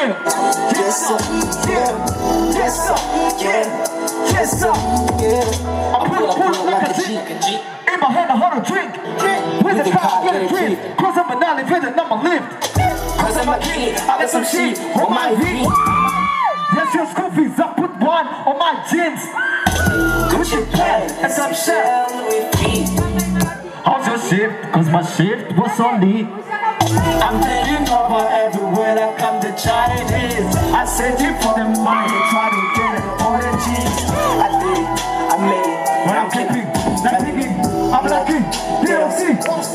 Yes sir, yeah. Yes sir, yeah. Yes sir, yeah. I pull up like a G. In my hand I hold a drink. With the car, get a drink. Cause I'm an alley, with I'm a lift. Cause I'm a kid, I got some shit on my feet. Yes, your school fees, I put one on my jeans. Gucci pants and some shell with feet. How's your shift? Cause my shift was on lead. I'm taking over everywhere I come to Chinese. I said it for the money, try to get it for the cheese. I did, I made it. When I'm clipping, like picking, I'm lucky. DLC,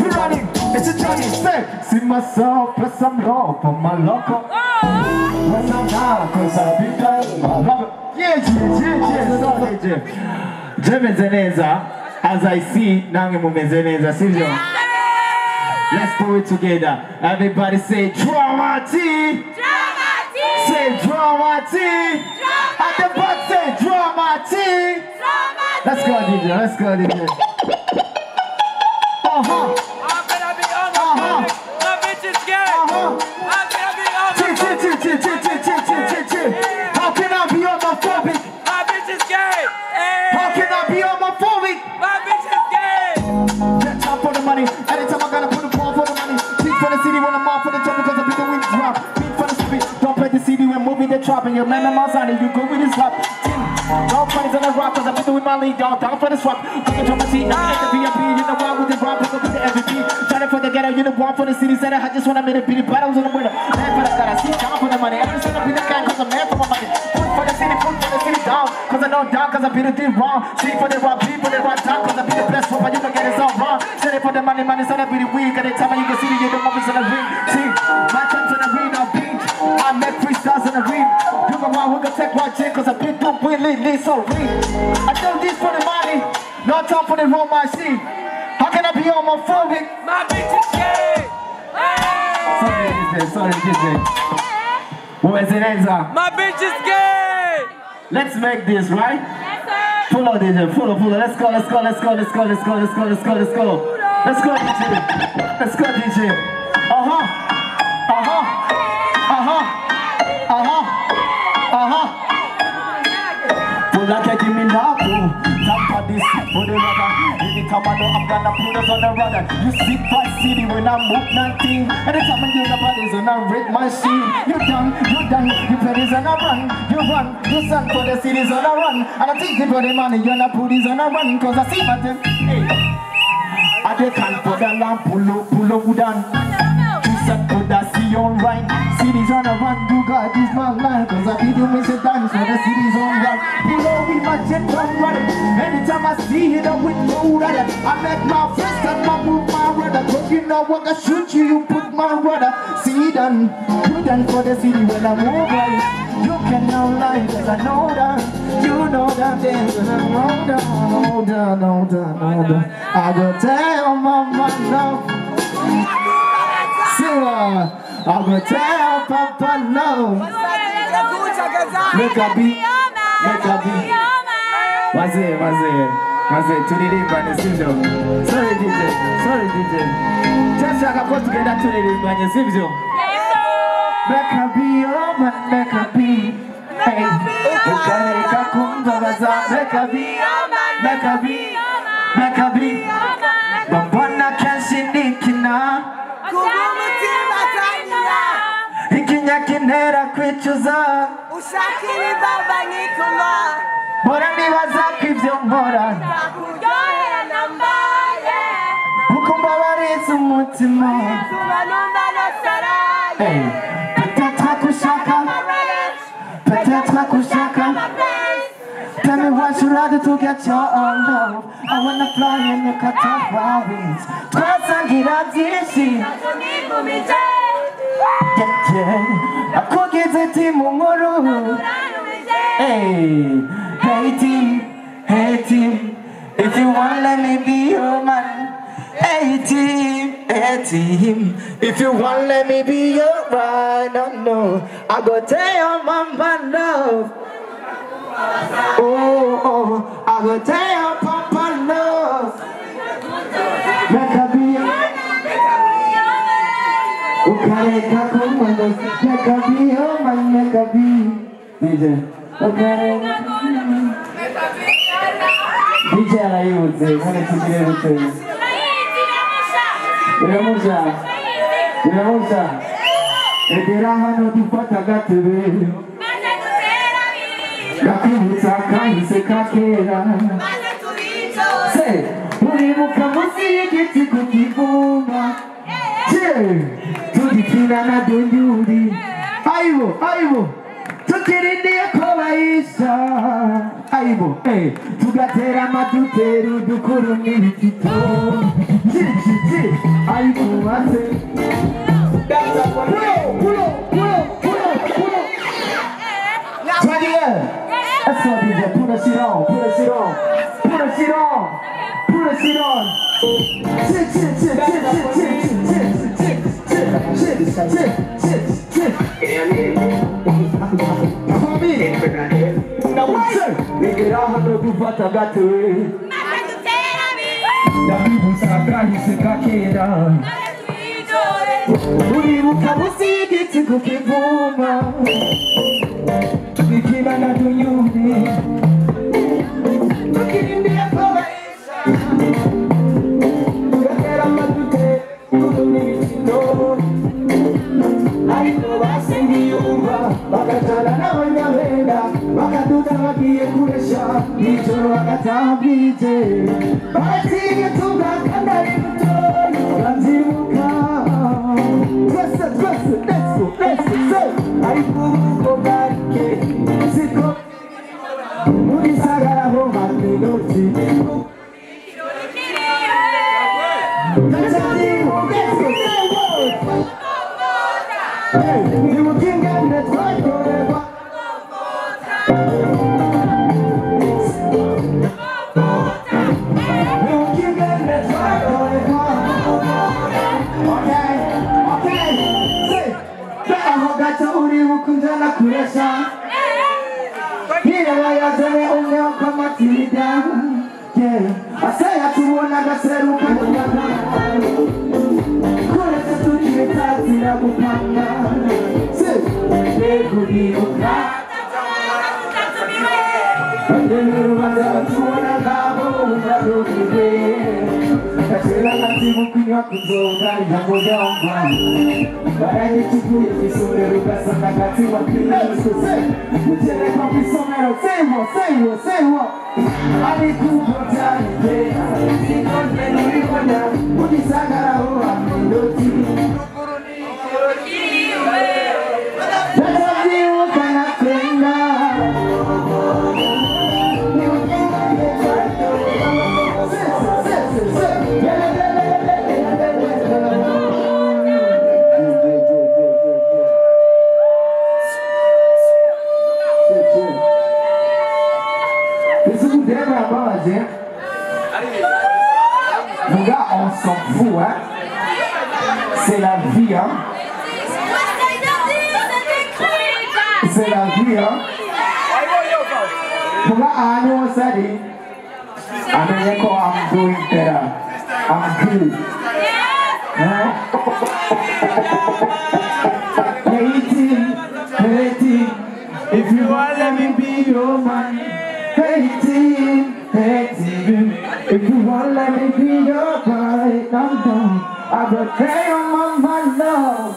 we're running, it's a journey. See myself, plus I'm low for my local. When I'm down, cause I become my lover. Yeah, Jemezeneza, as I see, Nange Mumezeneza, Silvio. Let's do it together. Everybody say drama T. Drama T. Say drama T. At the back say drama T. Drama T. Let's go DJ. Let's go DJ. My bitch is gay. How can I be homophobic? My bitch is gay. How can I be homophobic? My bitch is gay. Get top for the money. Anytime I gotta put a ball for the money. Beat for the city when I'm off for the job because I beat the wind drop. Beat for the street. Don't play the CD when moving the trap. And your man and my son, you go with his rap. No funnies on the rock because I beat the with my lead. Down for the swap. Looking for my seat. Now at the VIP. You know why with the rock. Because with the MVP. Trying for the ghetto. You know one for the city. Said I just want to make a beat. Battles on the winner. Man for the God. I see down for the money. Every single beat the guy because I'm man for my money. Put for the city down. Cause I know down cause I beat the thing wrong. See for the rock. Beat for the rock down cause I beat the best one. But you don't get it all wrong. Say it for the money. Said I beat the week. At the time you can see the movies on the ring. See, my times on the ring on beat. I make freestyles on the ring. You go around, we can take one chick cause I beat them willingly, so ring. I do this for the money, no time for the wrong machine. How can I be homophobic? My bitch is gay. Sorry DJ. Where's the answer? My bitch is gay. Let's make this, right? Yes, sir. Pull up DJ, pull up. Let's go. Let's go DJ. Let's go DJ. Pull like a Jimmy Naku. Tap this for the rudder. Anytime I know I'm gonna put us on the rudder. You see by city when I move nothing. Anytime I do the bodies on a red machine. You done. You play this on a run. You run. You stand for the cities on a run. And I think for the money you're not put this on a run. Cause I see my them. Hey. I can't put the lamp, pull up down. You said could I see on right? Cities on a run, you got this man line. Cause I did you miss a dance for the cities on right. Pull up with my jet on right. Anytime I see it up with no rudder, I make my fist and I move my rudder. Cause you know what I shoot you put my rudder. See done, you done for the city when I move right. You cannot lie cause I know that. You know that dance and I know that. I go tell mama no. Silla, I go tell papa no. Make a beat. What's it? Today by the Silvio. Sorry DJ. Just like I put together today by the Silvio. Make a beat, oh man, make a beat. Hey, make a beat. Bambona kanshindikina. Ikinya kinera kwicuza. Ushakiri baba nikuma. Bora nibaza kwivyo nkora. Takuryohera nambaye. Ukumbabariza umutima. Tubanumva nasaraye. Peut-être akushaka. Tell me what you rather to get your own love. I wanna fly in the Qatar wings. Twasangira byinshi. Yeah. Akugeze timu nkuru. Hey team. If you want let me be your man. Hey team, if you want let me be your ride, no, I go tell your mama love. Oh, I go tell your papa love. Make a be, okay. Ukareka kumando Mekabi oh my mekabi DJ Ukareka DJ arayibutse none tugire buteye Biramusha Egera hano dufata gatebe Gakwibutsa kahise kakera Se uribuka munsi y'igiti ku kivuma Tugikina na dunyuri Aibo Tukirindiye ko bayisha Aibo tugatera amadutero dukuru n'ibitito Aibo ase Pulo Let's go DJ, put a shit on Now what's up? Nigga, I know you fat a gato Nabibusa kahise kakera Uribuka munsi y'igiti ku kivuma Tugikina na dunyuri Tukirindiye ko bayisha Tugatera amadutero n'ibitito Ariko basengiyumva Bagacana n'abanyabenda Bakaduta bagiye kuresha Nijoro bagataha bwije Bagatinye tugakanda ari mutoyi Bazibuka Twese, let's go Ariko ubuko bwarike Siko Mugisagara ho haminoti Let's go, Hey, you can get it right forever. You can get it right forever. Okay. Say, better got to uri ukunjana kuresha. Here I am, only come at yeah. I say I wanna go seruka. Mon gars, on s'en fout, hein. C'est la vie, hein. C'est la vie, hein. Mon gars, I know what's that is. I know I'm doing better. I'm good. Huh? 18, if you want, let me be your man. 18, if you want, let me be your bride. I'm done. I will pray on my love.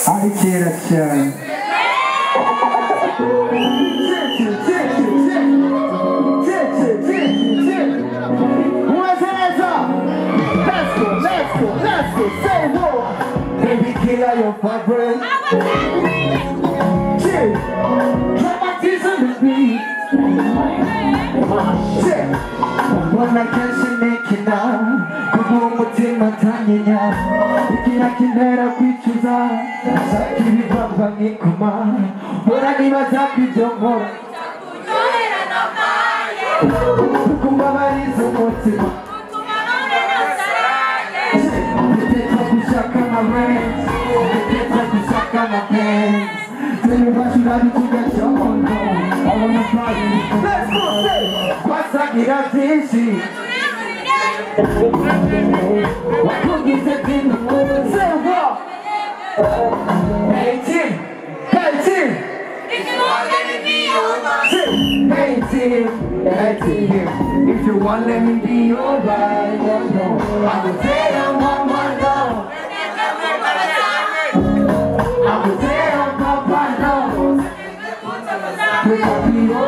I did a shine. Let's go, say more. Baby, kill your favorite. Dramatism is me. When I can't make it now, come on, what's in my tiny now? If I can never quit you, I can't give up on it, come on. But I need my happy job more. Come on, it's a motive. Shaka my hands, shaka my pants. Tell me what you like to get your own home. I wanna fly. Let's go, say. What's up, get up, this shit? What could you say in the world? Say what? Hey team, hey team. If you want let me be your man. Hey team, hey team. If you want let me be your man, no. I will tell them one more love. I will tell them Papa knows. Make a video.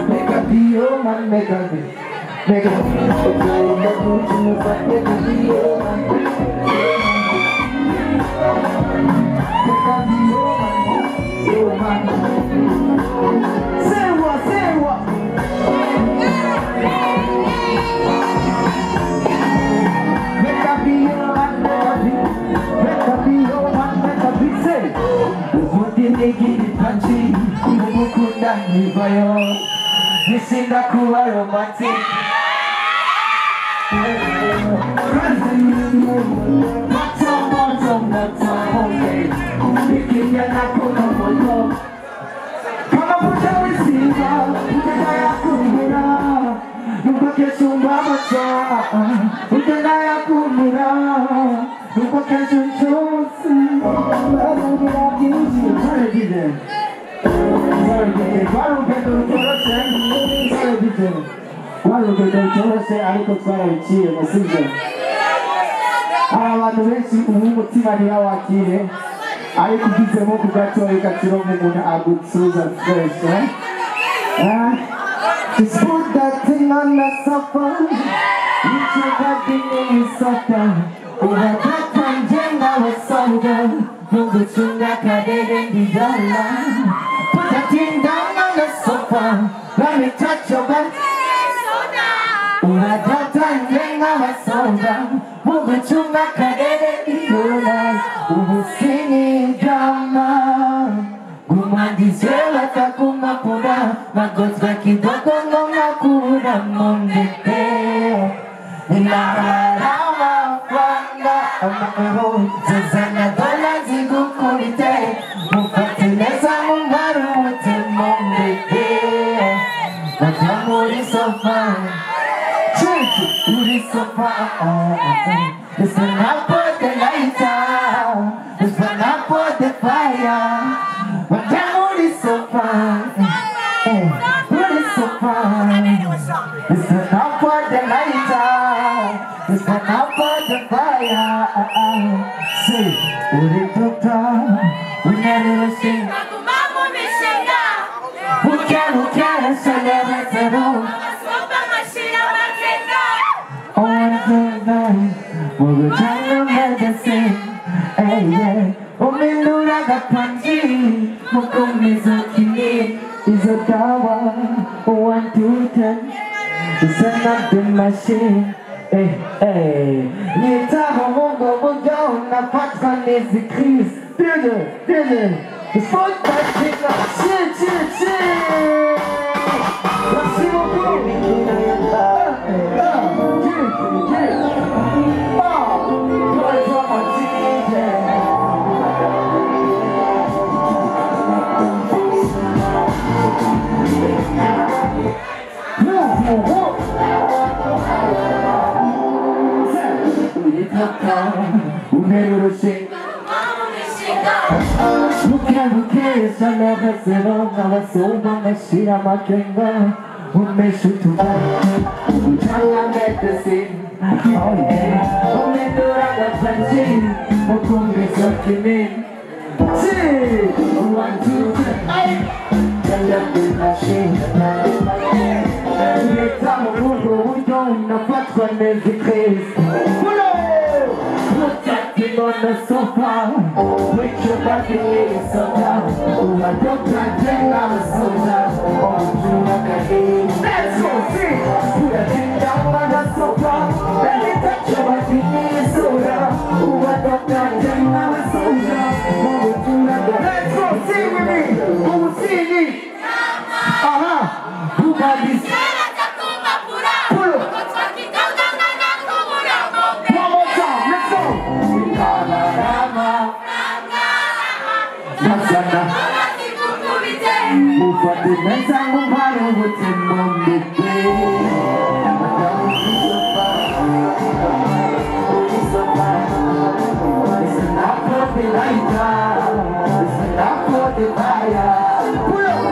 Make a video, man, make a video. Make a video, man. Say what, say what? Make a video, man, make a video. Make a video, man, make a video. Say, what did they give you, Panchi? Mukunda nivayo, nisinda kuwa romantic. Kama puja wisiga, utenda ya kumira, nupake sumba macha, utenda ya kumira, nupake chunchosi. Abantu benshi umutima ntiyawakire ariko ugizemo ku gatoya kakiro umuntu agutsuza fresh. Just put that thing on the sofa, put your body in the sofa. Unataka njenga wasoga, Mungu chunga kadere ndijala. Put that thing down on the sofa, let me touch your body. Unataka njenga wasoga, Mungu chunga kadere ndijala. Ubusini drama, gumandizewa takumapura, magozwa kidogo ngoma kura mondete. Inaharama kwanga amahoro, zazana dola zigukurite, mufatileza mumaru wote mondete. Matamuri sofa, church, uri sofa. Listen up for the lighter, listen up for the fire. Matamuri sofa, uri sofa. Listen up for the lighter, listen up for the fire. Say, uri tota, unarelo sing. Nakumamu mishinga. Ukera, salera zero. Sopa mashina makenga. Mugutanga medicine, hey yeah. Umindura gapanji, mukumiza kini. Is a dawa, 1 to 10. It's another machine, hey hey. Nitaho mungo mungo, na patwa nezi Chris. Dede. It's for that thing, shit. Merci beaucoup. Protecting on the sofa, with your body in the sofa. Oh, I don't pretend I'm a soldier. Oh, you like a game. Let's go see. Put a thing down on the sofa. Let me touch your body in the sofa. Oh, I don't pretend I'm a soldier. Oh, you like a. Let's go see with me. Who see me? Who got this? Ufate mensa ngumbaro wote mombe. the lighter. It's enough for the fire. Pull up.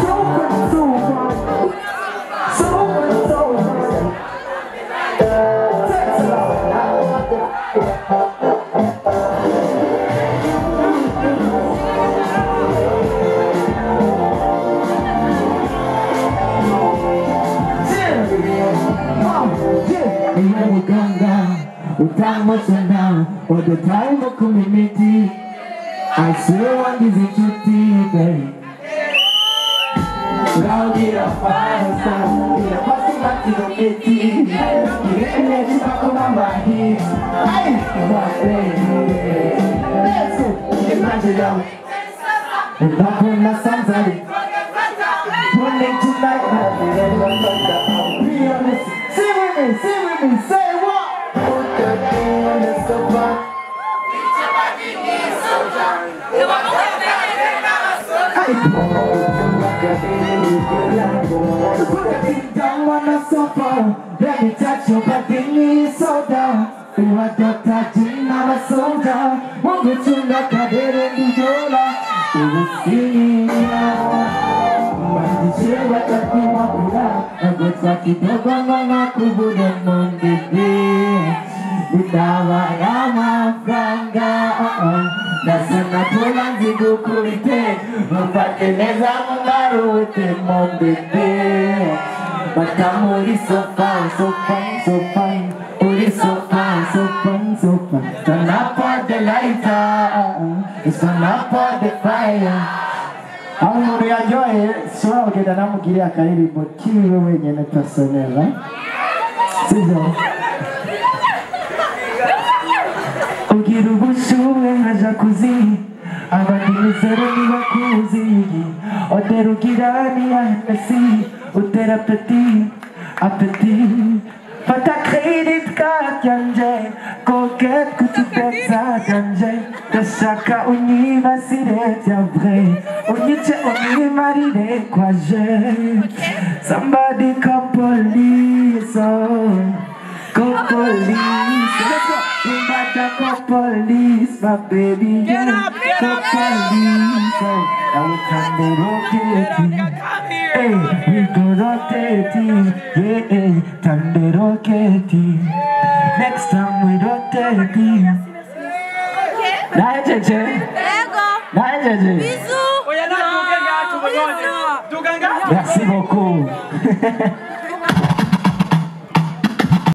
Super. Takes a lot. For the time of community, I swear one is a duty, baby. Round it up, fire, sound. In a passing back to the city. You let me let you back on my head. Hey, my baby. Let's go. Imagine now. And back on my son's alley. Running tonight, be honest. Sing with me, say what? Put that thing on the sofa. Put that thing down on the sofa. Let me touch your body, so down. You are the touching on the sofa. Won't get you like a dead in the dollar. You will sing Turn up on the lighter, it's turn up on the fire. Aho yajoye sura ugenda namugiria akaririmbo kiwe wenyene personnel sizo ugira ubushuhe nka jacuzzi abadinizero nibakuzi otera ugirani ya Hennessy utera appétit fata credit card yanje coquette kutupeza yanje ndashaka unyibasire bya vrai unyice unyimarire kwa je somebody call police call police call police my baby yeah call police I'm coming rocket hey we go rotating yeah thunder rocket next time we rotating Najeje Bisous. Merci beaucoup.